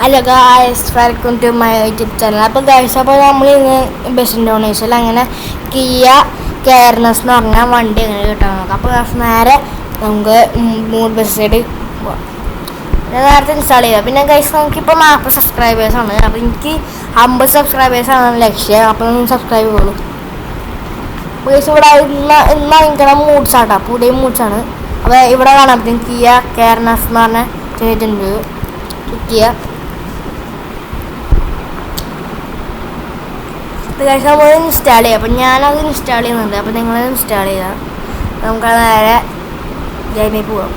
Hello guys, welcome to my YouTube channel. അപ്പോൾ guys, അപ്പോൾ നമ്മൾ ഇന്ന് ബസ് ഇൻഡോനേഷ്യയിൽ അങ്ങനെ കിയ കെയർനെസ് എന്ന് പറഞ്ഞാൽ വണ്ടി എങ്ങനെ കിട്ടാൻ നോക്കാം. അപ്പോൾ നേരെ നമുക്ക് മൂഡ് ബസ് സൈഡ് പോകാം. നേരത്തെ ഇൻസ്റ്റാൾ ചെയ്യുക. പിന്നെ ഗൈസ്, നമുക്കിപ്പോൾ 40 സബ്സ്ക്രൈബേഴ്സാണ്. അപ്പോൾ എനിക്ക് 50 സബ്സ്ക്രൈബേഴ്സാണ് ലക്ഷ്യം. അപ്പോൾ ഒന്ന് സബ്സ്ക്രൈബ് ചെയ്യുള്ളൂ. ഗൈസ്, ഇവിടെ ഇന്ന് ഭയങ്കര മൂഡ്സാട്ടോ, പുതിയ മൂഡ്സാണ്. അപ്പോൾ ഇവിടെ കാണാൻ പറ്റും കിയ കെയർനെസ് എന്ന് പറഞ്ഞ ചെയ്തിട്ടുണ്ട്. കിയ നമ്മൾ ഇൻസ്റ്റാൾ ചെയ്യാം. അപ്പം ഞാനത് ഇൻസ്റ്റാൾ ചെയ്യുന്നുണ്ട്. അപ്പം നിങ്ങൾ ഇൻസ്റ്റാൾ ചെയ്യാം. നമുക്ക് നേരെ ഗെയിമിൽ പോവാം.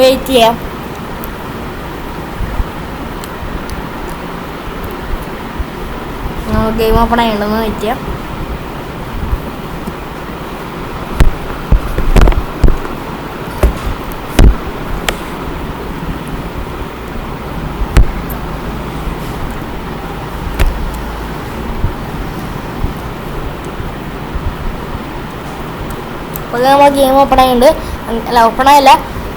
വെയിറ്റ് ചെയ്യാം. ഗെയിം ഓപ്പൺ ആയിട്ടുണ്ടെന്ന് വെയിറ്റ് ചെയ്യാം. അപ്പോൾ നമ്മൾ ഗെയിം ഓപ്പൺ ആയിട്ടുണ്ട്. അല്ല, ഓപ്പൺ ആയില്ല,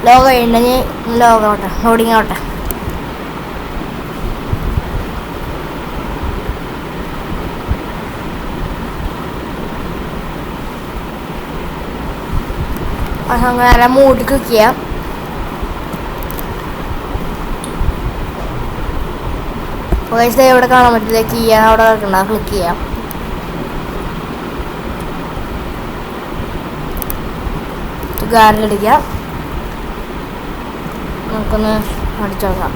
ലോഗ് ആയിട്ടുണ്ടെങ്കിൽ ലോഗ് ആവട്ടെ, ലോഡിങ് ആവട്ടെ. അങ്ങനെ മൂഡ് ക്ലിക്ക് ചെയ്യാം. അപ്പോൾ ഇവിടെ കാണാൻ പറ്റില്ല, കിയ അവിടെ കിടക്കണ്ട, ക്ലിക്ക് ചെയ്യാം. ഗാർഡിലടിക്കാം. നമുക്കൊന്ന് അടിച്ചു കൊടുക്കാം.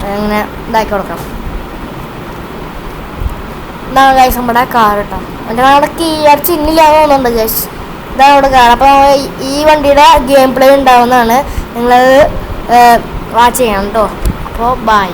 അങ്ങനെ ഇതാക്കി കൊടുക്കാം. ഇതാണ് ഗൈസ് നമ്മുടെ കാർ കേട്ടോ. എൻ്റെ അവിടെ കിയ ചിഹ്നില്ലാന്ന് തോന്നുന്നുണ്ട് ഗൈസ്. ഇതാണ് ഇവിടെ കാർ. അപ്പോൾ ഈ വണ്ടിയുടെ ഗെയിം പ്ലേ ഉണ്ടാവുന്നതാണ്. നിങ്ങളത് വാച്ച് ചെയ്യണം കേട്ടോ. അപ്പോൾ ബൈ.